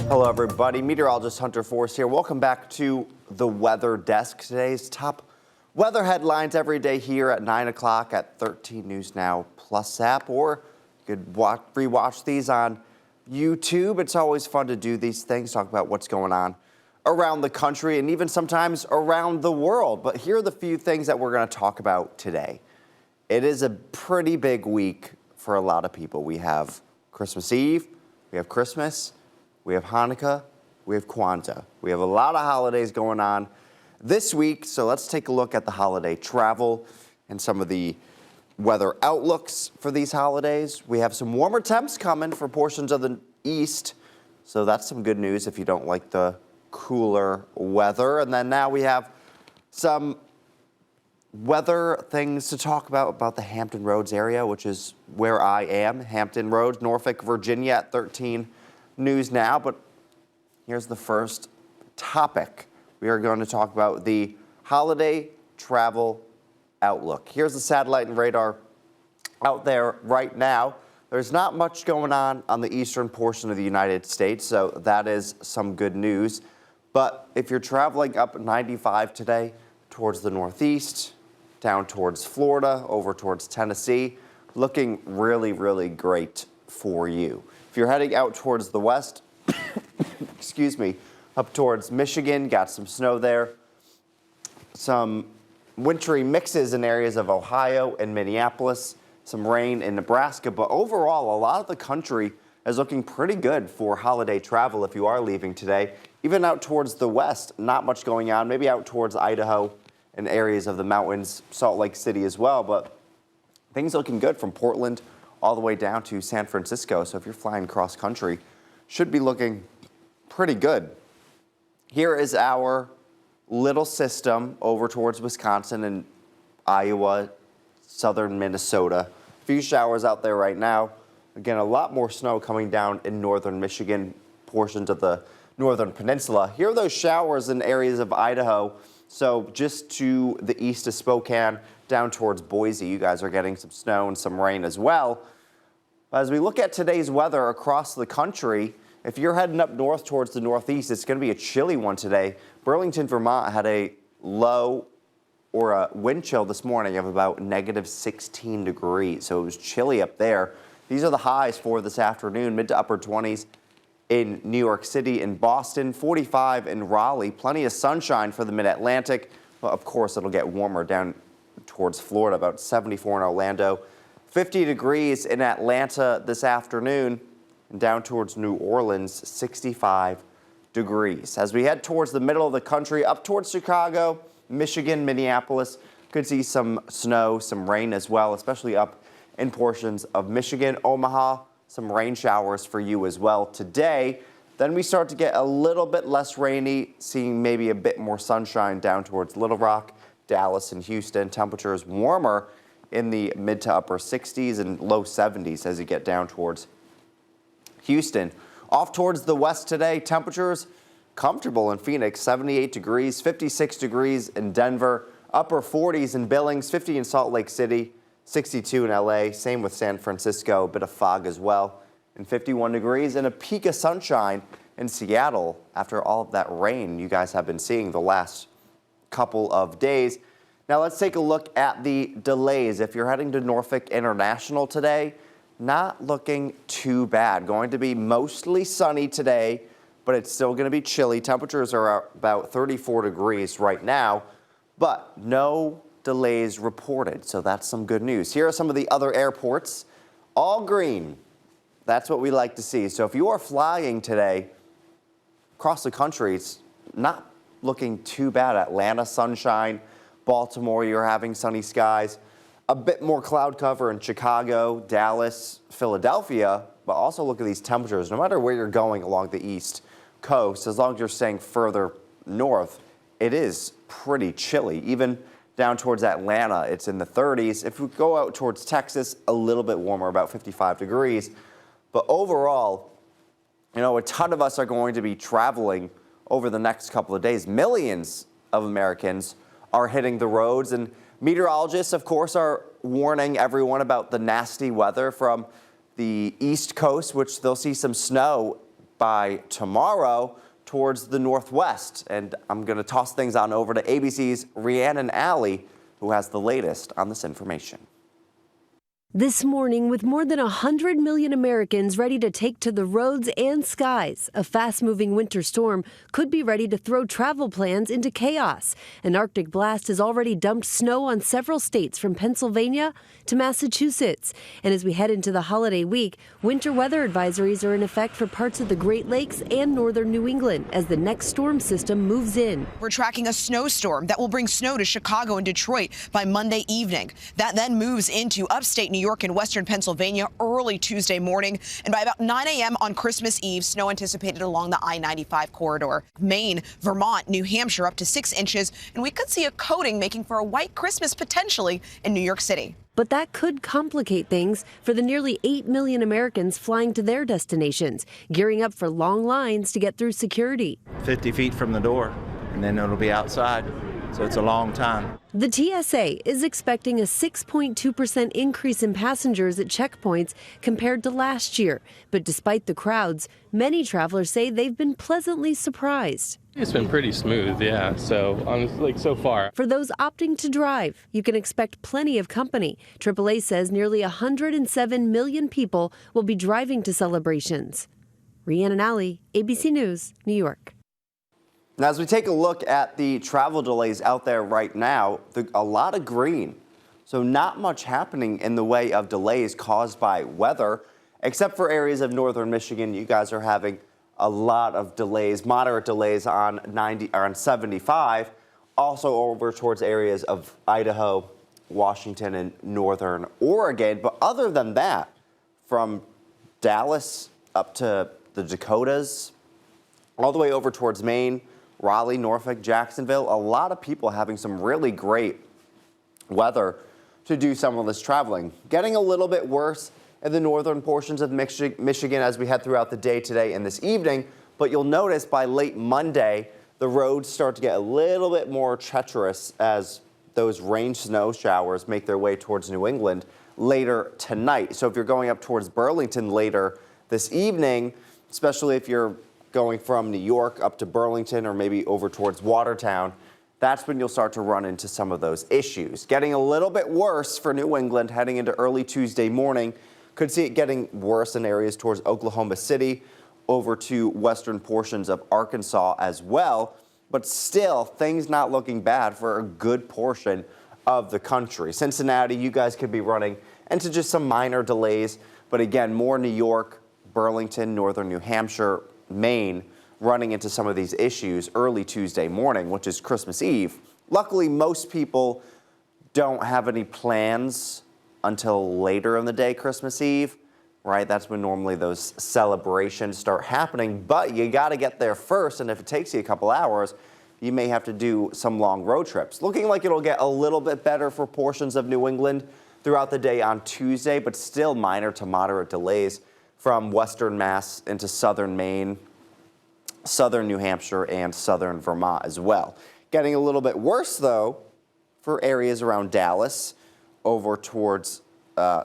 Hello, everybody. Meteorologist Hunter Forst here. Welcome back to the Weather Desk. Today's top weather headlines every day here at 9 o'clock at 13 News Now Plus app, or you could rewatch these on YouTube. It's always fun to do these things, talk about what's going on around the country and even sometimes around the world. But here are the few things that we're going to talk about today. It is a pretty big week for a lot of people. We have Christmas Eve, we have Christmas, we have Hanukkah, we have Kwanzaa. We have a lot of holidays going on this week, so let's take a look at the holiday travel and some of the weather outlooks for these holidays. We have some warmer temps coming for portions of the east, so that's some good news if you don't like the cooler weather. And then now we have some weather things to talk about the Hampton Roads area, which is where I am. Hampton Roads, Norfolk, Virginia at 13 News Now. But here's the first topic. We are going to talk about the holiday travel outlook. Here's the satellite and radar out there right now. There's not much going on the eastern portion of the United States, so that is some good news. But if you're traveling up 95 today towards the northeast, down towards Florida, over towards Tennessee, looking really, really great for you. If you're heading out towards the west, excuse me, up towards Michigan, got some snow there. Some wintry mixes in areas of Ohio and Minneapolis, some rain in Nebraska, but overall, a lot of the country is looking pretty good for holiday travel if you are leaving today. Even out towards the west, not much going on, maybe out towards Idaho and areas of the mountains, Salt Lake City as well, but things looking good from Portland all the way down to San Francisco. So if you're flying cross country, should be looking pretty good. Here is our little system over towards Wisconsin and Iowa, southern Minnesota. A few showers out there right now. Again, a lot more snow coming down in northern Michigan, portions of the northern peninsula. Here are those showers in areas of Idaho. So just to the east of Spokane, down towards Boise, you guys are getting some snow and some rain as well. As we look at today's weather across the country, if you're heading up north towards the northeast, it's going to be a chilly one today. Burlington, Vermont had a low or a wind chill this morning of about negative 16 degrees. So it was chilly up there. These are the highs for this afternoon, mid to upper 20s in New York City and Boston, 45 in Raleigh. Plenty of sunshine for the mid-Atlantic. Well, of course, it'll get warmer down towards Florida, about 74 in Orlando. 50 degrees in Atlanta this afternoon, and down towards New Orleans, 65 degrees. As we head towards the middle of the country, up towards Chicago, Michigan, Minneapolis, could see some snow, some rain as well, especially up in portions of Michigan, Omaha, some rain showers for you as well today. Then we start to get a little bit less rainy, seeing maybe a bit more sunshine down towards Little Rock, Dallas, and Houston. Temperatures warmer in the mid to upper 60s and low 70s as you get down towards Houston. Off towards the west today, temperatures comfortable in Phoenix, 78 degrees, 56 degrees in Denver, upper 40s in Billings, 50 in Salt Lake City, 62 in LA, same with San Francisco, a bit of fog as well, and 51 degrees and a peak of sunshine in Seattle after all of that rain you guys have been seeing the last couple of days. Now let's take a look at the delays. If you're heading to Norfolk International today, not looking too bad. Going to be mostly sunny today, but it's still going to be chilly. Temperatures are about 34 degrees right now, but no delays reported, so that's some good news. Here are some of the other airports, all green. That's what we like to see. So if you are flying today across the country, it's not looking too bad. Atlanta, sunshine. Baltimore, you're having sunny skies. A bit more cloud cover in Chicago, Dallas, Philadelphia, but also look at these temperatures. No matter where you're going along the east coast, as long as you're staying further north, it is pretty chilly. Even down towards Atlanta, it's in the 30s. If we go out towards Texas, a little bit warmer, about 55 degrees. But overall, you know, a ton of us are going to be traveling over the next couple of days. Millions of Americans are hitting the roads, and meteorologists, of course, are warning everyone about the nasty weather from the East Coast, which they'll see some snow by tomorrow towards the northwest. And I'm going to toss things on over to ABC's Rhiannon Alley, who has the latest on this information. This morning, with more than 100 million Americans ready to take to the roads and skies, a fast-moving winter storm could be ready to throw travel plans into chaos. An Arctic blast has already dumped snow on several states from Pennsylvania to Massachusetts. And as we head into the holiday week, winter weather advisories are in effect for parts of the Great Lakes and northern New England as the next storm system moves in. We're tracking a snowstorm that will bring snow to Chicago and Detroit by Monday evening. That then moves into upstate New York and western Pennsylvania early Tuesday morning. And by about 9 a.m. on Christmas Eve, snow anticipated along the I-95 corridor. Maine, Vermont, New Hampshire up to 6 inches. And we could see a coating making for a white Christmas potentially in New York City. But that could complicate things for the nearly 8 million Americans flying to their destinations, gearing up for long lines to get through security. 50 feet from the door, and then it'll be outside. So it's a long time. The TSA is expecting a 6.2% increase in passengers at checkpoints compared to last year. But despite the crowds, many travelers say they've been pleasantly surprised. It's been pretty smooth, yeah. So, so far. For those opting to drive, you can expect plenty of company. AAA says nearly 107 million people will be driving to celebrations. Rhiannon Alley, ABC News, New York. Now, as we take a look at the travel delays out there right now, a lot of green. So not much happening in the way of delays caused by weather, except for areas of northern Michigan. You guys are having a lot of delays, moderate delays on 75, also over towards areas of Idaho, Washington, and northern Oregon. But other than that, from Dallas up to the Dakotas, all the way over towards Maine, Raleigh, Norfolk, Jacksonville, a lot of people having some really great weather to do some of this traveling. Getting a little bit worse in the northern portions of Michigan as we head throughout the day today and this evening, but you'll notice by late Monday, the roads start to get a little bit more treacherous as those rain snow showers make their way towards New England later tonight. So if you're going up towards Burlington later this evening, especially if you're going from New York up to Burlington or maybe over towards Watertown, that's when you'll start to run into some of those issues. Getting a little bit worse for New England heading into early Tuesday morning. Could see it getting worse in areas towards Oklahoma City, over to western portions of Arkansas as well. But still, things not looking bad for a good portion of the country. Cincinnati, you guys could be running into just some minor delays. But again, more New York, Burlington, northern New Hampshire, Maine, running into some of these issues early Tuesday morning, which is Christmas Eve. Luckily, most people don't have any plans until later in the day, Christmas Eve, right? That's when normally those celebrations start happening, but you got to get there first, and if it takes you a couple hours, you may have to do some long road trips. Looking like it'll get a little bit better for portions of New England throughout the day on Tuesday, but still minor to moderate delays from western Mass into southern Maine, southern New Hampshire, and southern Vermont as well. Getting a little bit worse, though, for areas around Dallas, over towards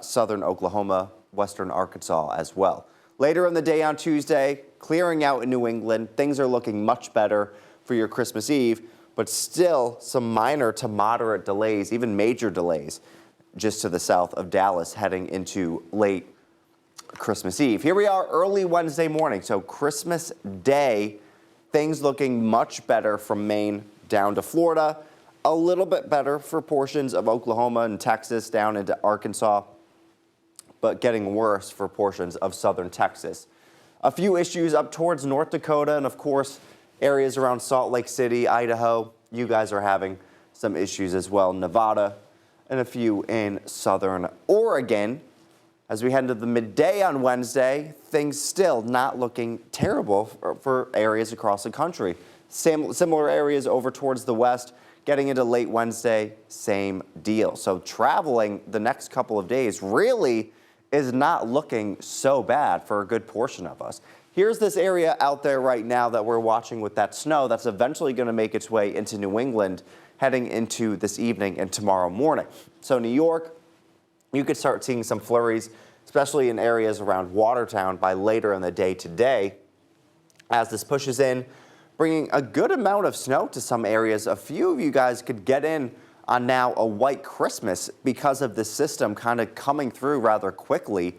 southern Oklahoma, western Arkansas as well. Later in the day on Tuesday, clearing out in New England, things are looking much better for your Christmas Eve, but still some minor to moderate delays, even major delays, just to the south of Dallas heading into late Christmas Eve. Here we are early Wednesday morning, so Christmas Day, things looking much better from Maine down to Florida, a little bit better for portions of Oklahoma and Texas down into Arkansas, but getting worse for portions of southern Texas. A few issues up towards North Dakota and, of course, areas around Salt Lake City, Idaho. You guys are having some issues as well. Nevada and a few in southern Oregon. As we head into the midday on Wednesday, things still not looking terrible for areas across the country. Similar areas over towards the west. Getting into late Wednesday, same deal. So traveling the next couple of days really is not looking so bad for a good portion of us. Here's this area out there right now that we're watching with that snow that's eventually going to make its way into New England heading into this evening and tomorrow morning. So New York, you could start seeing some flurries, especially in areas around Watertown by later in the day today. as this pushes in, bringing a good amount of snow to some areas. A few of you guys could get in on now a white Christmas because of this system kind of coming through rather quickly,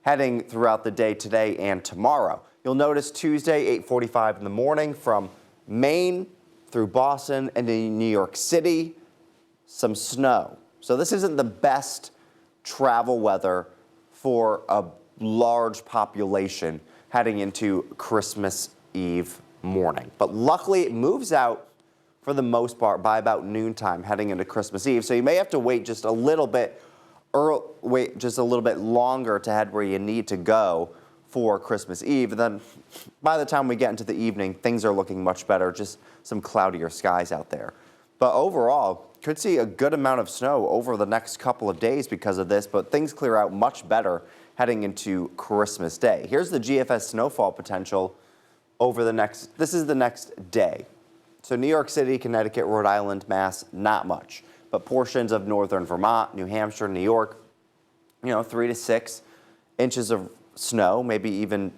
heading throughout the day today and tomorrow. You'll notice Tuesday, 8:45 in the morning from Maine through Boston and in New York City, some snow. So this isn't the best travel weather for a large population heading into Christmas Eve morning. But luckily it moves out for the most part by about noontime heading into Christmas Eve. So you may have to wait just a little bit longer to head where you need to go for Christmas Eve. And then by the time we get into the evening, things are looking much better, just some cloudier skies out there. But overall, could see a good amount of snow over the next couple of days because of this, but things clear out much better heading into Christmas Day. Here's the GFS snowfall potential over the next day. So New York City, Connecticut, Rhode Island, Mass, not much. But portions of northern Vermont, New Hampshire, New York, 3 to 6 inches of snow, maybe even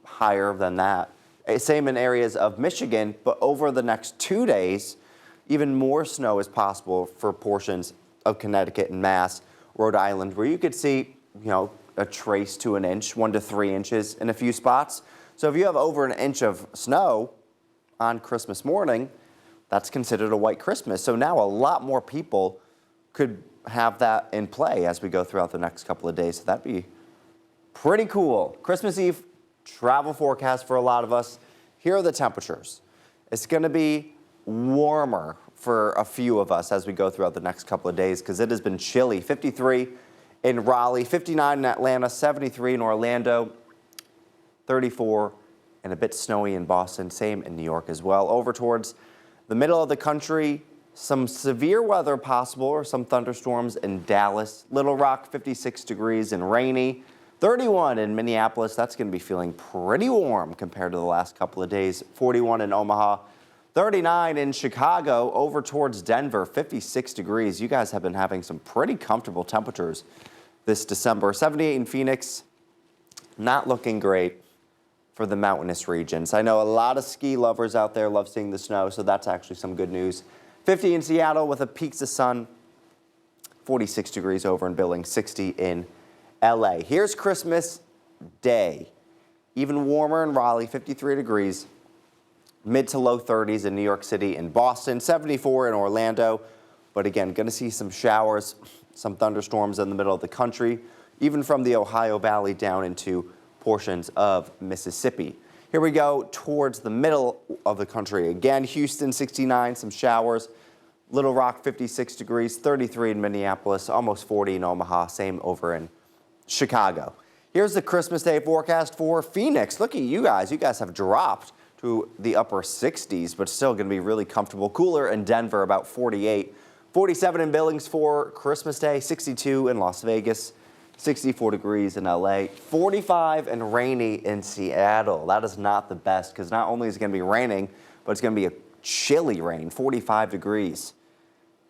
higher than that. Same in areas of Michigan, but over the next 2 days, even more snow is possible for portions of Connecticut and Mass, Rhode Island, where you could see, a trace to an inch, 1 to 3 inches in a few spots. So if you have over an inch of snow on Christmas morning, that's considered a white Christmas. So now a lot more people could have that in play as we go throughout the next couple of days. So that'd be pretty cool. Christmas Eve travel forecast for a lot of us. Here are the temperatures. It's going to be warmer for a few of us as we go throughout the next couple of days because it has been chilly. 53 in Raleigh, 59 in Atlanta, 73 in Orlando, 34 and a bit snowy in Boston, same in New York as well. Over towards the middle of the country, some severe weather possible or some thunderstorms in Dallas. Little Rock, 56 degrees and rainy. 31 in Minneapolis. That's going to be feeling pretty warm compared to the last couple of days. 41 in Omaha. 39 in Chicago. Over towards Denver, 56 degrees. You guys have been having some pretty comfortable temperatures this December. 78 in Phoenix. Not looking great for the mountainous regions. I know a lot of ski lovers out there love seeing the snow, so that's actually some good news. 50 in Seattle with a peaks of sun. 46 degrees over in Billings, 60 in LA. Here's Christmas Day. Even warmer in Raleigh, 53 degrees. Mid to low 30s in New York City and Boston, 74 in Orlando. But again, going to see some showers, some thunderstorms in the middle of the country, even from the Ohio Valley down into portions of Mississippi. Here we go towards the middle of the country. Again, Houston, 69, some showers. Little Rock, 56 degrees, 33 in Minneapolis, almost 40 in Omaha, same over in Chicago. Here's the Christmas Day forecast for Phoenix. Look at you guys. You guys have dropped to the upper 60s, but still going to be really comfortable. Cooler in Denver, about 48. 47 in Billings for Christmas Day, 62 in Las Vegas, 64 degrees in LA, 45 and rainy in Seattle. That is not the best because not only is it going to be raining, but it's going to be a chilly rain, 45 degrees.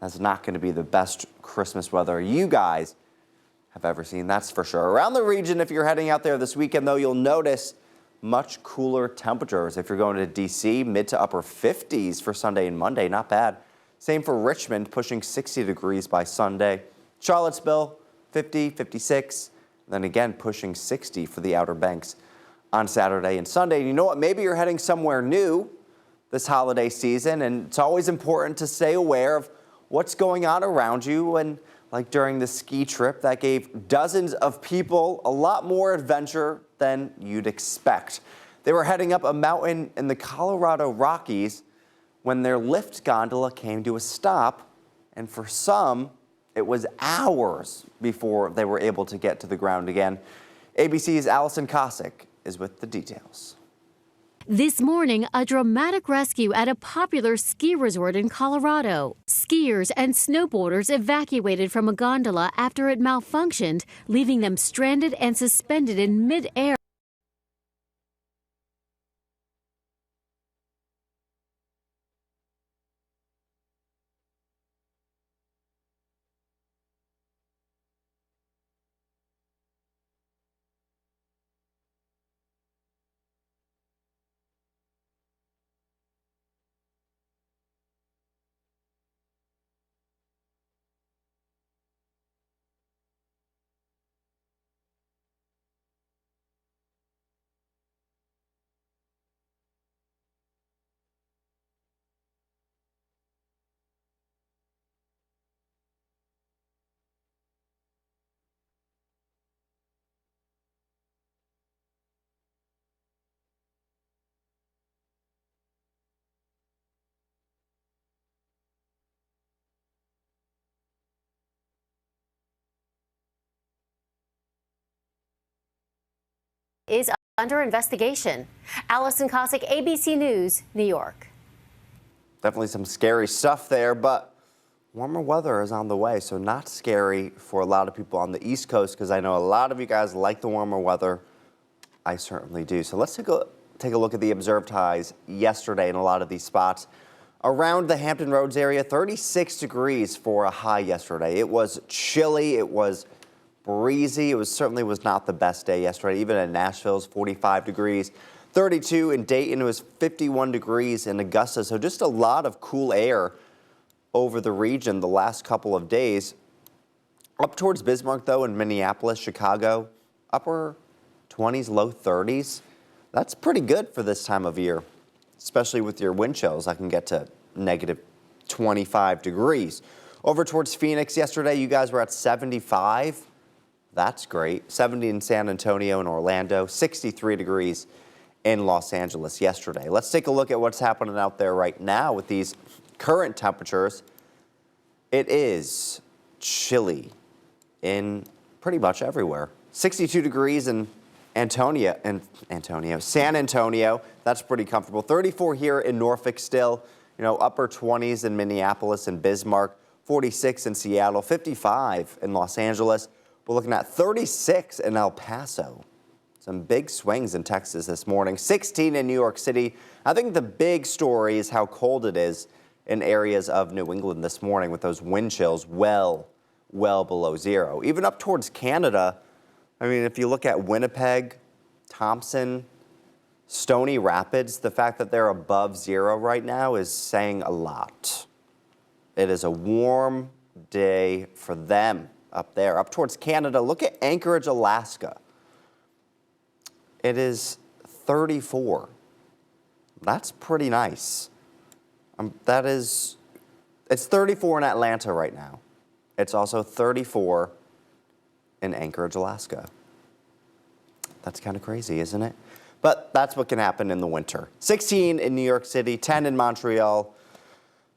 That's not going to be the best Christmas weather you guys have ever seen, that's for sure. Around the region, if you're heading out there this weekend, though, you'll notice much cooler temperatures. If you're going to D.C., mid to upper 50s for Sunday and Monday, not bad. Same for Richmond, pushing 60 degrees by Sunday. Charlottesville, 50, 56, then again pushing 60 for the Outer Banks on Saturday and Sunday. You know what? Maybe you're heading somewhere new this holiday season, and it's always important to stay aware of what's going on around you. And like during the ski trip, that gave dozens of people a lot more adventure than you'd expect. They were heading up a mountain in the Colorado Rockies when their lift gondola came to a stop, and for some, it was hours before they were able to get to the ground again. ABC's Allison Kosick is with the details. This morning, a dramatic rescue at a popular ski resort in Colorado. Skiers and snowboarders evacuated from a gondola after it malfunctioned, leaving them stranded and suspended in mid-air. is under investigation. Allison Cossack, ABC News, New York. Definitely some scary stuff there, but warmer weather is on the way, so not scary for a lot of people on the East Coast, because I know a lot of you guys like the warmer weather. I certainly do. So let's take a look at the observed highs yesterday in a lot of these spots. Around the Hampton Roads area, 36 degrees for a high yesterday. It was chilly, it was breezy. It certainly was not the best day yesterday. Even in Nashville, it was 45 degrees. 32 in Dayton, it was 51 degrees in Augusta. So just a lot of cool air over the region the last couple of days. Up towards Bismarck, though, in Minneapolis, Chicago, upper 20s, low 30s. That's pretty good for this time of year, especially with your wind chills. I can get to negative 25 degrees. Over towards Phoenix yesterday, you guys were at 75. That's great. 70 in San Antonio and Orlando, 63 degrees in Los Angeles yesterday. Let's take a look at what's happening out there right now with these current temperatures. It is chilly in pretty much everywhere. 62 degrees in San Antonio, that's pretty comfortable. 34 here in Norfolk still, upper 20s in Minneapolis and Bismarck, 46 in Seattle, 55 in Los Angeles. We're looking at 36 in El Paso. Some big swings in Texas this morning. 16 in New York City. I think the big story is how cold it is in areas of New England this morning with those wind chills well below zero. Even up towards Canada, I mean, if you look at Winnipeg, Thompson, Stony Rapids, the fact that they're above zero right now is saying a lot. It is a warm day for them up there. Up towards Canada, look at Anchorage, Alaska. It is 34. That's pretty nice. It's 34 in Atlanta right now. It's also 34 in Anchorage, Alaska. That's kind of crazy, isn't it? But that's what can happen in the winter. 16 in New York City, 10 in Montreal,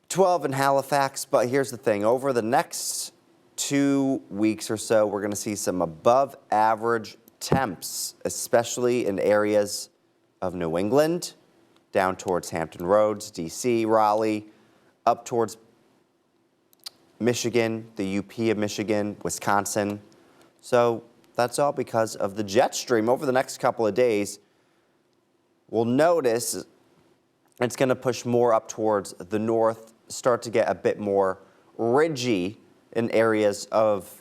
12 in Halifax. But here's the thing. Over the next 2 weeks or so, we're going to see some above average temps, especially in areas of New England, down towards Hampton Roads, D.C., Raleigh, up towards Michigan, the UP of Michigan, Wisconsin. So that's all because of the jet stream. Over the next couple of days, we'll notice it's going to push more up towards the north, start to get a bit more ridgy in areas of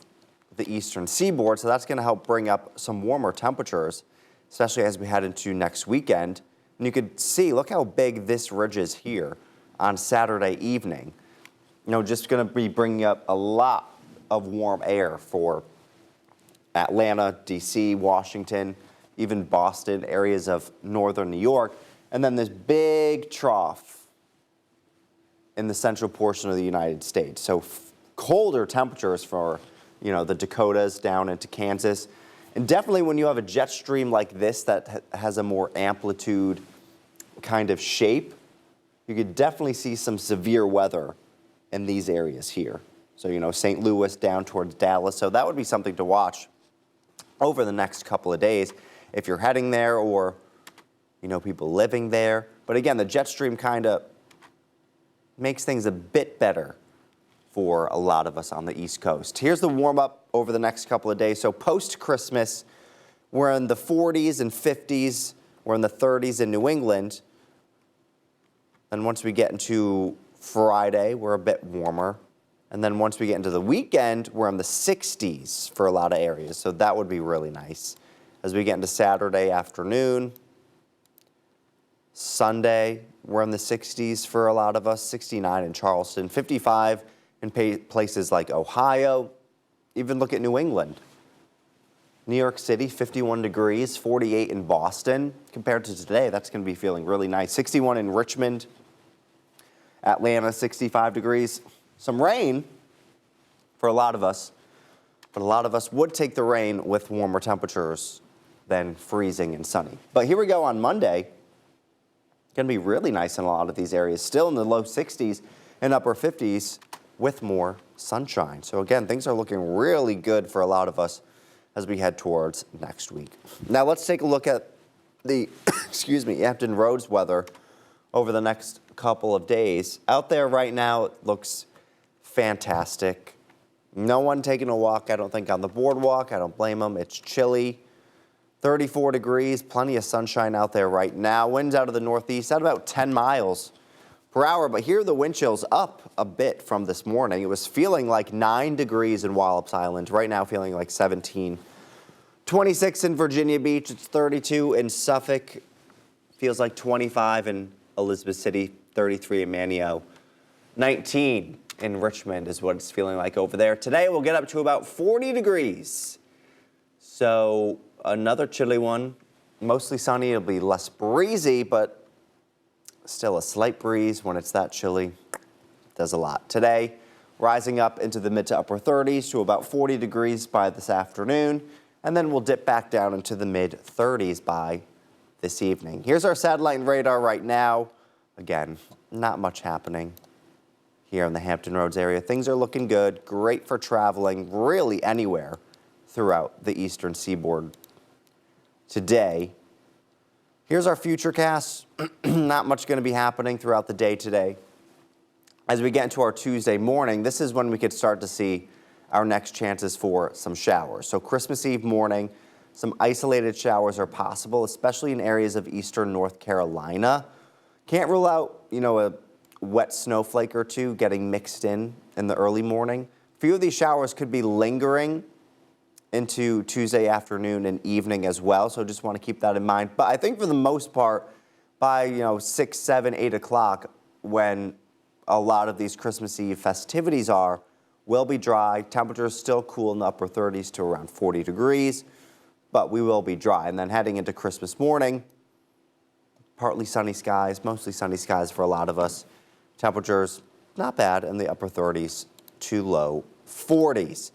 the eastern seaboard. So that's going to help bring up some warmer temperatures, especially as we head into next weekend. And you could see, look how big this ridge is here on Saturday evening. Just going to be bringing up a lot of warm air for Atlanta, D.C., Washington, even Boston, areas of northern New York. And then this big trough in the central portion of the United States. So colder temperatures for, the Dakotas down into Kansas. And definitely when you have a jet stream like this that has a more amplitude kind of shape, you could definitely see some severe weather in these areas here. So, St. Louis down towards Dallas. So that would be something to watch over the next couple of days if you're heading there or, people living there. But again, the jet stream kind of makes things a bit better for a lot of us on the East Coast. Here's the warm-up over the next couple of days. So post-Christmas, we're in the 40s and 50s. We're in the 30s in New England. And once we get into Friday, we're a bit warmer. And then once we get into the weekend, we're in the 60s for a lot of areas. So that would be really nice. As we get into Saturday afternoon, Sunday, we're in the 60s for a lot of us, 69 in Charleston, 55 in places like Ohio. Even look at New England. New York City, 51 degrees, 48 in Boston. Compared to today, that's going to be feeling really nice. 61 in Richmond. Atlanta, 65 degrees. Some rain for a lot of us, but a lot of us would take the rain with warmer temperatures than freezing and sunny. But here we go on Monday. Going to be really nice in a lot of these areas. Still in the low 60s and upper 50s with more sunshine. So again, things are looking really good for a lot of us as as we head towards next week. Now let's take a look at the, Hampton Road's weather over the next couple of days. Out there right now, it looks fantastic. No one taking a walk, I don't think, on the boardwalk. I don't blame them. It's chilly. 34 degrees, plenty of sunshine out there right now. Winds out of the northeast at about 10 miles per hour, but here the wind chill's up a bit from this morning. It was feeling like 9 degrees in Wallops Island. Right now feeling like 17. 26 in Virginia Beach, it's 32 in Suffolk. Feels like 25 in Elizabeth City, 33 in Manio. 19 in Richmond is what it's feeling like over there. Today we'll get up to about 40 degrees. So another chilly one, mostly sunny. It'll be less breezy, but still a slight breeze when it's that chilly. Does a lot. Today, rising up into the mid to upper 30s to about 40 degrees by this afternoon, and then we'll dip back down into the mid 30s by this evening. Here's our satellite and radar right now. Again, not much happening here in the Hampton Roads area. Things are looking good, great for traveling really anywhere throughout the eastern seaboard today. Here's our futurecast. Not much going to be happening throughout the day today. As we get into our Tuesday morning, this is when we could start to see our next chances for some showers. So Christmas Eve morning, some isolated showers are possible, especially in areas of eastern North Carolina. Can't rule out, a wet snowflake or two getting mixed in the early morning. A few of these showers could be lingering into Tuesday afternoon and evening as well, so just want to keep that in mind. But I think for the most part, by 6, 7, 8 o'clock, when a lot of these Christmas Eve festivities will be dry. Temperatures still cool in the upper 30s to around 40 degrees, but we will be dry. And then heading into Christmas morning, partly sunny skies, mostly sunny skies for a lot of us. Temperatures not bad in the upper 30s to low 40s.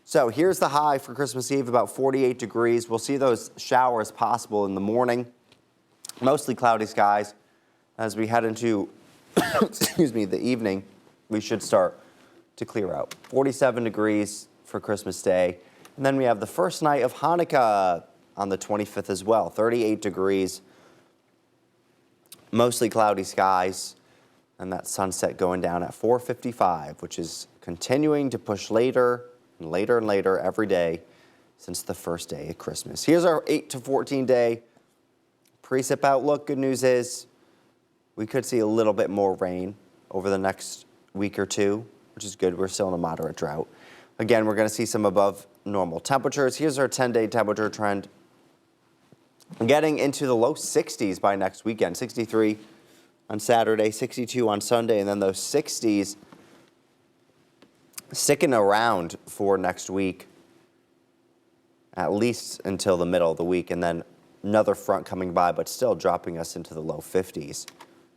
So here's the high for Christmas Eve, about 48 degrees. We'll see those showers possible in the morning. Mostly cloudy skies. As we head into, the evening, we should start to clear out. 47 degrees for Christmas Day. And then we have the first night of Hanukkah on the 25th as well, 38 degrees. Mostly cloudy skies. And that sunset going down at 4:55, which is continuing to push later and later and later every day since the first day of Christmas. Here's our 8 to 14 day precip outlook. Good news is we could see a little bit more rain over the next week or two, which is good. We're still in a moderate drought. Again, we're going to see some above normal temperatures. Here's our 10-day temperature trend. Getting into the low 60s by next weekend. 63 on Saturday, 62 on Sunday, and then those 60s sticking around for next week, at least until the middle of the week, and then another front coming by, but still dropping us into the low 50s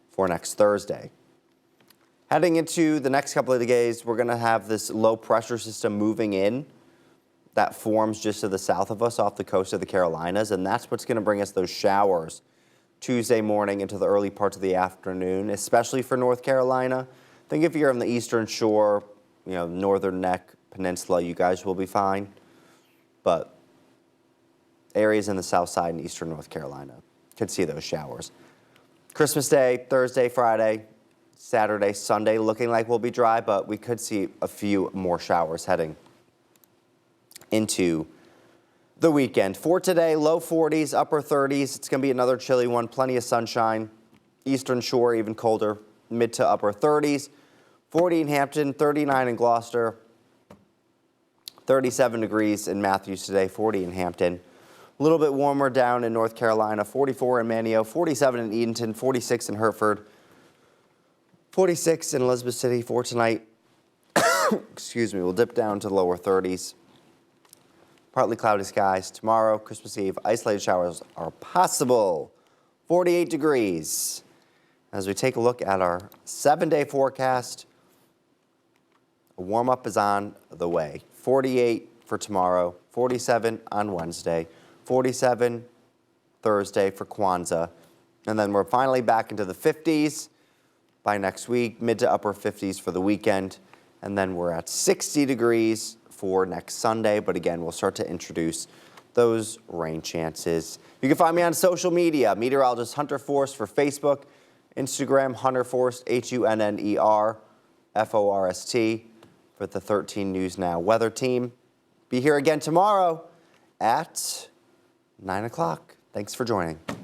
for next Thursday. Heading into the next couple of days, we're going to have this low pressure system moving in that forms just to the south of us off the coast of the Carolinas, and that's what's going to bring us those showers Tuesday morning into the early parts of the afternoon, especially for North Carolina. I think if you're on the eastern shore, northern neck peninsula, you guys will be fine. But areas in the south side and eastern North Carolina could see those showers. Christmas Day, Thursday, Friday, Saturday, Sunday looking like we'll be dry, but we could see a few more showers heading into the weekend. For today, low 40s, upper 30s. It's going to be another chilly one. Plenty of sunshine. Eastern shore, even colder. Mid to upper 30s. 40 in Hampton, 39 in Gloucester. 37 degrees in Matthews today, 40 in Hampton. A little bit warmer down in North Carolina. 44 in Manio, 47 in Edenton, 46 in Hertford. 46 in Elizabeth City for tonight. We'll dip down to the lower 30s. Partly cloudy skies. Tomorrow, Christmas Eve, isolated showers are possible. 48 degrees. As we take a look at our 7-day forecast, a warm-up is on the way. 48 for tomorrow, 47 on Wednesday, 47 Thursday for Kwanzaa, and then we're finally back into the 50s by next week, mid to upper 50s for the weekend, and then we're at 60 degrees for next Sunday. But again, we'll start to introduce those rain chances. You can find me on social media, Meteorologist Hunter Forst for Facebook, Instagram, Hunter Forst, HUNNERFORST for the 13 News Now weather team. Be here again tomorrow at 9 o'clock. Thanks for joining.